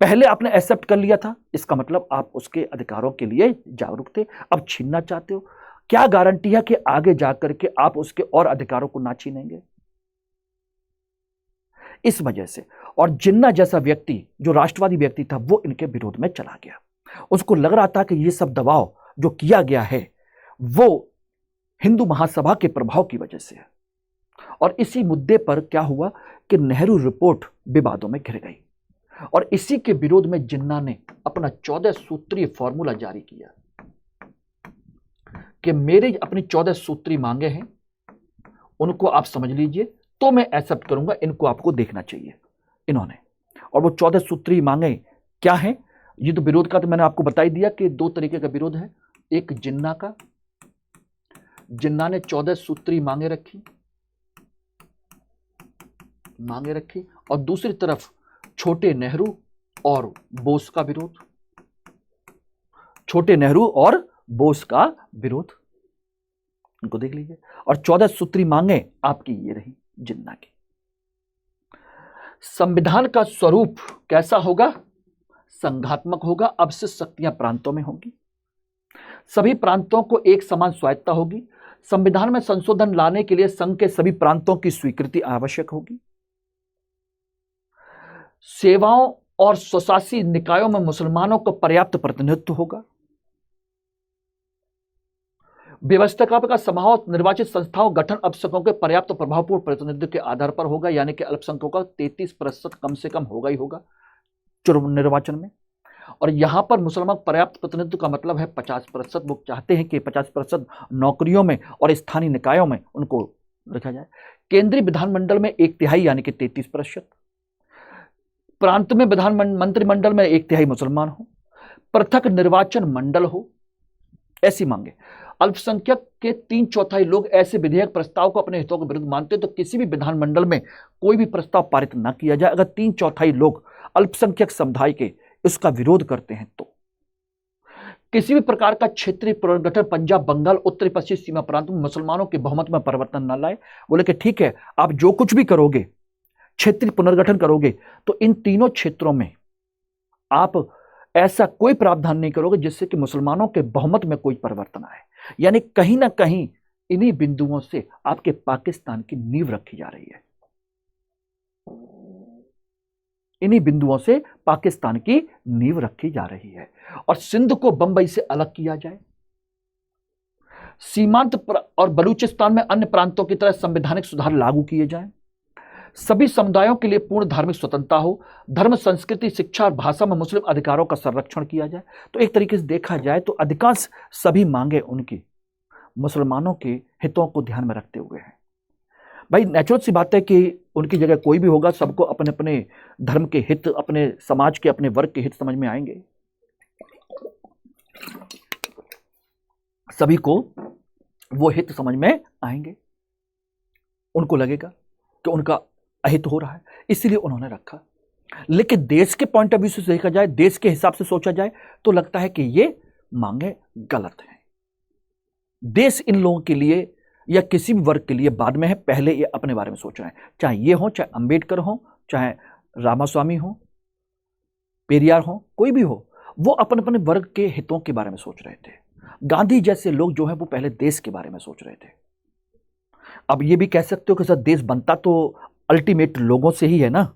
पहले आपने एक्सेप्ट कर लिया था, इसका मतलब आप उसके अधिकारों के लिए जागरूक थे, अब छीनना चाहते हो। क्या गारंटी है कि आगे जाकर के आप उसके और अधिकारों को ना छीनेंगे? इस वजह से, और जिन्ना जैसा व्यक्ति जो राष्ट्रवादी व्यक्ति था वो इनके विरोध में चला गया। उसको लग रहा था कि ये सब दबाव जो किया गया है वो हिंदू महासभा के प्रभाव की वजह से है। और इसी मुद्दे पर क्या हुआ कि नेहरू रिपोर्ट विवादों में घिर गई, और इसी के विरोध में जिन्ना ने अपना 14 सूत्रीय फॉर्मूला जारी किया कि मेरे अपनी 14 सूत्री मांगे हैं, उनको आप समझ लीजिए तो मैं एक्सेप्ट करूंगा, इनको आपको देखना चाहिए इन्होंने। और वो 14 सूत्री मांगे क्या हैं? ये तो विरोध का तो मैंने आपको बता ही दिया कि दो तरीके का विरोध है। एक जिन्ना का, जिन्ना ने 14 सूत्री मांगे रखी, और दूसरी तरफ छोटे नेहरू और बोस का विरोध। छोटे नेहरू और बोस का विरोध, इनको देख लीजिए। और 14 सूत्री मांगे आपकी ये रही जिन्ना की। संविधान का स्वरूप कैसा होगा? संघात्मक होगा। अब से शक्तियां प्रांतों में होंगी, सभी प्रांतों को एक समान स्वायत्ता होगी। संविधान में संशोधन लाने के लिए संघ के सभी प्रांतों की स्वीकृति आवश्यक होगी। सेवाओं और स्वशासी निकायों में मुसलमानों को पर्याप्त प्रतिनिधित्व होगा। व्यवस्थापक का समारोह निर्वाचित संस्थाओं गठन अल्पसंख्यकों के पर्याप्त प्रभावपूर्ण प्रतिनिधित्व के आधार पर होगा, यानी कि अल्पसंख्यकों का 33% कम से कम होगा ही होगा चुनाव निर्वाचन में। और यहां पर मुसलमान पर्याप्त प्रतिनिधित्व का मतलब है 50%। वो चाहते हैं कि 50% नौकरियों में और स्थानीय निकायों में उनको रखा जाए। केंद्रीय विधानमंडल में 1/3 यानी कि 33%, प्रांत में मंत्रिमंडल में 1/3 मुसलमान हो, पृथक निर्वाचन मंडल हो, ऐसी मांगे। अल्पसंख्यक के 3/4 लोग ऐसे विधेयक प्रस्ताव को अपने हितों के विरुद्ध मानते तो किसी भी विधानमंडल में कोई भी प्रस्ताव पारित न किया जाए। अगर 3/4 लोग अल्पसंख्यक समुदाय के इसका विरोध करते हैं तो किसी भी प्रकार का क्षेत्रीय पुनर्गठन पंजाब, बंगाल, उत्तरी पश्चिमी सीमा प्रांत में मुसलमानों के बहुमत में परिवर्तन न लाए। बोले कि ठीक है, आप जो कुछ भी करोगे, क्षेत्रीय पुनर्गठन करोगे, तो इन तीनों क्षेत्रों में आप ऐसा कोई प्रावधान नहीं करोगे जिससे कि मुसलमानों के बहुमत में कोई परिवर्तन आए। यानी कहीं ना कहीं इन्हीं बिंदुओं से आपके पाकिस्तान की नींव रखी जा रही है। इन्हीं बिंदुओं से पाकिस्तान की नींव रखी जा रही है। और सिंध को बंबई से अलग किया जाए, सीमांत और बलूचिस्तान में अन्य प्रांतों की तरह संवैधानिक सुधार लागू किए जाएं, सभी समुदायों के लिए पूर्ण धार्मिक स्वतंत्रता हो, धर्म, संस्कृति, शिक्षा और भाषा में मुस्लिम अधिकारों का संरक्षण किया जाए। तो एक तरीके से देखा जाए तो अधिकांश सभी मांगे उनकी मुसलमानों के हितों को ध्यान में रखते हुए हैं। भाई नेचुरल सी बात है कि उनकी जगह कोई भी होगा, सबको अपने अपने धर्म के हित, अपने समाज के, अपने वर्ग के हित समझ में आएंगे। सभी को वो हित समझ में आएंगे, उनको लगेगा कि उनका अहित हो रहा है, इसलिए उन्होंने रखा। लेकिन देश के पॉइंट ऑफ व्यू से देखा जाए, देश के हिसाब से सोचा जाए तो लगता है कि ये मांगे गलत हैं। देश इन लोगों के लिए या किसी भी वर्ग के लिए बाद में है, पहले ये अपने बारे में सोच रहे हैं। चाहे ये हो, चाहे अंबेडकर हो, चाहे रामास्वामी हो, पेरियार हो, कोई भी हो, वो अपने अपने वर्ग के हितों के बारे में सोच रहे थे। गांधी जैसे लोग जो है वो पहले देश के बारे में सोच रहे थे। अब ये भी कह सकते हो कि सर देश बनता तो अल्टीमेट लोगों से ही है ना।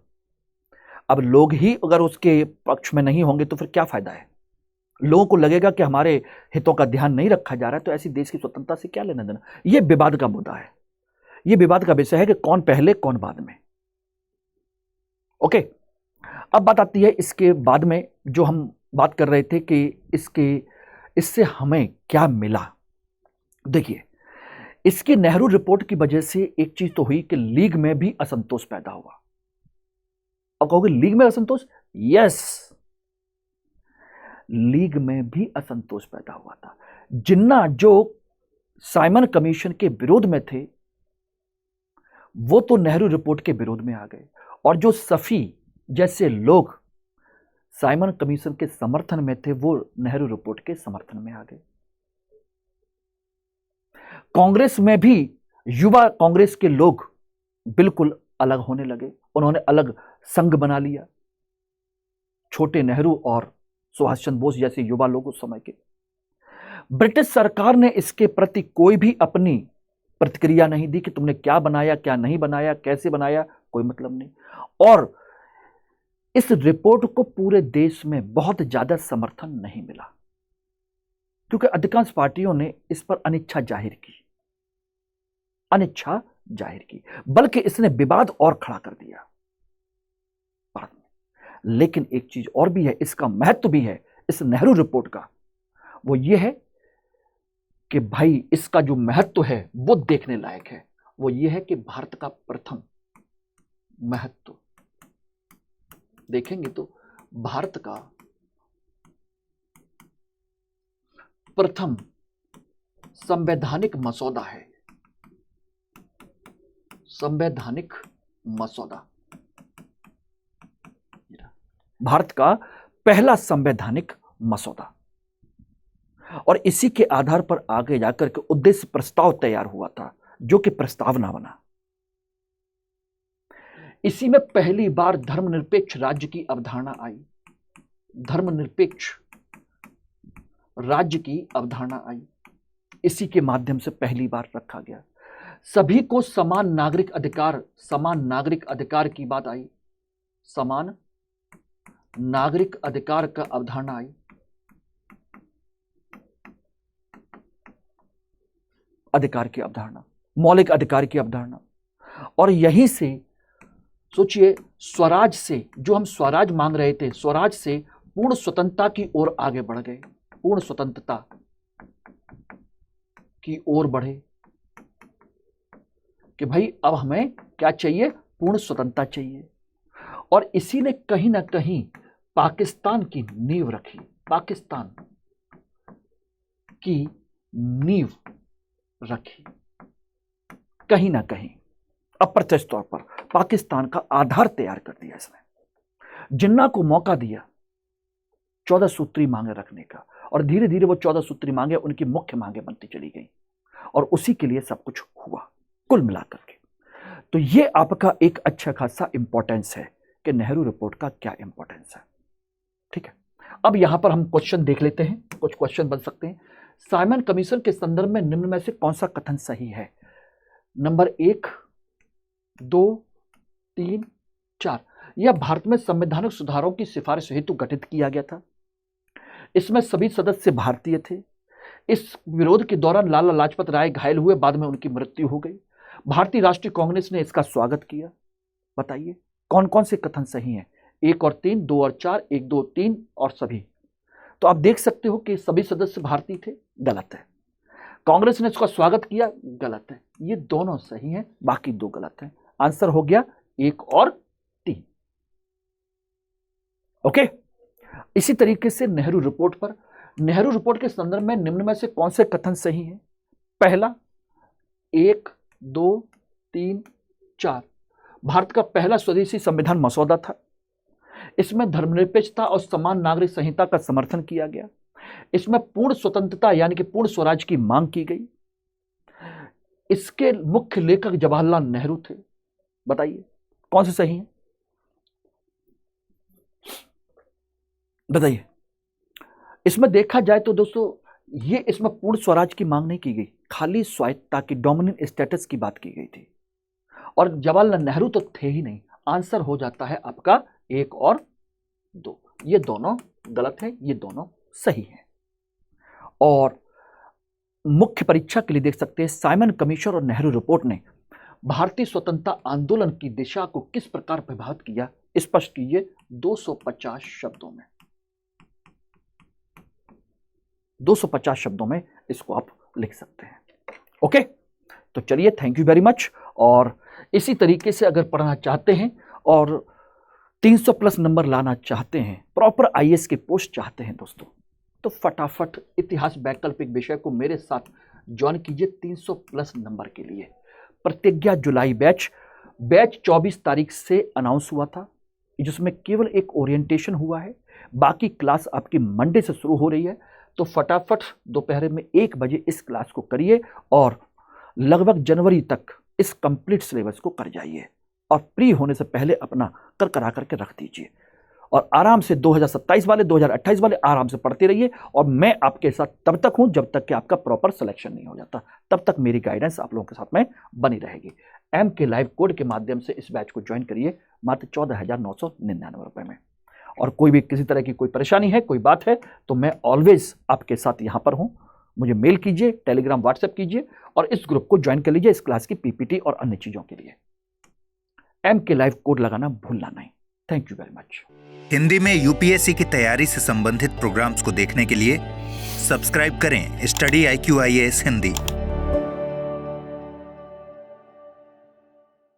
अब लोग ही अगर उसके पक्ष में नहीं होंगे तो फिर क्या फायदा है। लोगों को लगेगा कि हमारे हितों का ध्यान नहीं रखा जा रहा है, तो ऐसी देश की स्वतंत्रता से क्या लेना देना। यह विवाद का मुद्दा है, यह विवाद का विषय है कि कौन पहले कौन बाद में। ओके, अब बात आती है इसके बाद में, जो हम बात कर रहे थे कि इससे हमें क्या मिला। देखिए, इसकी नेहरू रिपोर्ट की वजह से एक चीज तो हुई कि लीग में भी असंतोष पैदा हुआ। अब कहोगे लीग में असंतोष? यस, लीग में भी असंतोष पैदा हुआ था। जिन्ना जो साइमन कमीशन के विरोध में थे वो तो नेहरू रिपोर्ट के विरोध में आ गए, और जो सफी जैसे लोग साइमन कमीशन के समर्थन में थे वो नेहरू रिपोर्ट के समर्थन में आ गए। कांग्रेस में भी युवा कांग्रेस के लोग बिल्कुल अलग होने लगे, उन्होंने अलग संघ बना लिया। छोटे नेहरू और सुभाष चंद्र बोस जैसे युवा लोग उस समय के। ब्रिटिश सरकार ने इसके प्रति कोई भी अपनी प्रतिक्रिया नहीं दी कि तुमने क्या बनाया, क्या नहीं बनाया, कैसे बनाया, कोई मतलब नहीं। और इस रिपोर्ट को पूरे देश में बहुत ज्यादा समर्थन नहीं मिला, क्योंकि अधिकांश पार्टियों ने इस पर अनिच्छा जाहिर की, बल्कि इसने विवाद और खड़ा कर दिया बाद में। लेकिन एक चीज और भी है, इसका महत्व भी है इस नेहरू रिपोर्ट का, वो ये है कि भाई इसका जो महत्व है वो देखने लायक है। वो ये है कि भारत का प्रथम महत्व देखेंगे तो भारत का प्रथम संवैधानिक मसौदा है, संवैधानिक मसौदा, भारत का पहला संवैधानिक मसौदा। और इसी के आधार पर आगे जाकर के उद्देश्य प्रस्ताव तैयार हुआ था, जो कि प्रस्तावना बना। इसी में पहली बार धर्मनिरपेक्ष राज्य की अवधारणा आई, धर्मनिरपेक्ष राज्य की अवधारणा आई, इसी के माध्यम से पहली बार रखा गया। सभी को समान नागरिक अधिकार, समान नागरिक अधिकार की बात आई, समान नागरिक अधिकार का अवधारणा आई। अधिकार की अवधारणा, मौलिक अधिकार की अवधारणा। और यहीं से सोचिए, स्वराज से, जो हम स्वराज मांग रहे थे, स्वराज से पूर्ण स्वतंत्रता की ओर आगे बढ़ गए, पूर्ण स्वतंत्रता की ओर बढ़े कि भाई अब हमें क्या चाहिए, पूर्ण स्वतंत्रता चाहिए। और इसी ने कहीं ना कहीं पाकिस्तान की नींव रखी, पाकिस्तान की नींव रखी, कहीं ना कहीं अप्रत्यक्ष तौर पर पाकिस्तान का आधार तैयार कर दिया इसने। जिन्ना को मौका दिया 14 सूत्री मांगे रखने का, और धीरे धीरे वो 14 सूत्री मांगे उनकी मुख्य मांगे बनती चली गई, और उसी के लिए सब कुछ हुआ कुल मिलाकर के। तो ये आपका एक अच्छा खासा इंपॉर्टेंस है कि नेहरू रिपोर्ट का क्या इंपॉर्टेंस है। ठीक है, अब यहां पर हम क्वेश्चन देख लेते हैं, कुछ क्वेश्चन बन सकते हैं। साइमन कमीशन के संदर्भ में निम्न में से कौन सा कथन सही है? नंबर 1, 2, 3, 4। यह भारत में संवैधानिक सुधारों की सिफारिश हेतु गठित किया गया था। इसमें सभी सदस्य भारतीय थे। इस विरोध के दौरान लाला लाजपत राय घायल हुए, बाद में उनकी मृत्यु हो गई। भारतीय राष्ट्रीय कांग्रेस ने इसका स्वागत किया। बताइए कौन कौन से कथन सही हैं? 1 और 3, 2 और 4, 1, 2, 3 और सभी। तो आप देख सकते हो कि सभी सदस्य भारतीय थे, गलत है। कांग्रेस ने इसका स्वागत किया, गलत है। ये दोनों सही हैं, बाकी 2 गलत हैं। आंसर हो गया 1 और 3। ओके, इसी तरीके से नेहरू रिपोर्ट पर, नेहरू रिपोर्ट के संदर्भ में निम्न में से कौन से कथन सही हैं? पहला, 1, 2, 3, 4 भारत का पहला स्वदेशी संविधान मसौदा था। इसमें धर्मनिरपेक्षता और समान नागरिक संहिता का समर्थन किया गया। इसमें पूर्ण स्वतंत्रता यानी कि पूर्ण स्वराज की मांग की गई। इसके मुख्य लेखक जवाहरलाल नेहरू थे। बताइए कौन से सही है? बताइए। इसमें देखा जाए तो दोस्तों, ये इसमें पूर्ण स्वराज की मांग नहीं की गई, खाली स्वायत्तता की, डोमिनेंट स्टेटस की बात की गई थी। और जवाहरलाल नेहरू तो थे ही नहीं। आंसर हो जाता है आपका 1 और 2। ये दोनों गलत है, ये दोनों सही हैं। और मुख्य परीक्षा के लिए देख सकते हैं साइमन कमीशन और नेहरू रिपोर्ट ने भारतीय स्वतंत्रता आंदोलन की दिशा को किस प्रकार प्रभावित किया, स्पष्ट कीजिए 250 शब्दों में। 250 शब्दों में इसको आप लिख सकते हैं। ओके, तो चलिए, थैंक यू वेरी मच। और इसी तरीके से अगर पढ़ना चाहते हैं और 300 प्लस नंबर लाना चाहते हैं, प्रॉपर आईएएस की पोस्ट चाहते हैं दोस्तों, तो फटाफट इतिहास वैकल्पिक विषय को मेरे साथ ज्वाइन कीजिए 300 प्लस नंबर के लिए। प्रतिज्ञा जुलाई बैच 24 तारीख से अनाउंस हुआ था, जिसमें केवल एक ओरिएंटेशन हुआ है, बाकी क्लास आपकी मंडे से शुरू हो रही है। तो फटाफट दोपहर में 1 बजे इस क्लास को करिए और लगभग जनवरी तक इस कंप्लीट सिलेबस को कर जाइए और प्री होने से पहले अपना करा करके रख दीजिए और आराम से 2027 वाले 2028 वाले आराम से पढ़ते रहिए। और मैं आपके साथ तब तक हूं जब तक कि आपका प्रॉपर सिलेक्शन नहीं हो जाता, तब तक मेरी गाइडेंस आप लोगों के साथ में बनी रहेगी। MK लाइव कोड के माध्यम से इस बैच को ज्वाइन करिए मात्र 14,999 रुपए में। और कोई भी किसी तरह की कोई परेशानी है, कोई बात है, तो मैं ऑलवेज आपके साथ यहां पर हूं। मुझे मेल कीजिए, टेलीग्राम, व्हाट्सएप कीजिए और इस ग्रुप को ज्वाइन कर लीजिए इस क्लास की पीपीटी और अन्य चीजों के लिए। MK लाइव कोड लगाना भूलना नहीं। Thank you very much. Hindi में यूपीएससी की तैयारी से संबंधित प्रोग्राम्स को देखने के लिए सब्सक्राइब करें स्टडी IQ IAS हिंदी।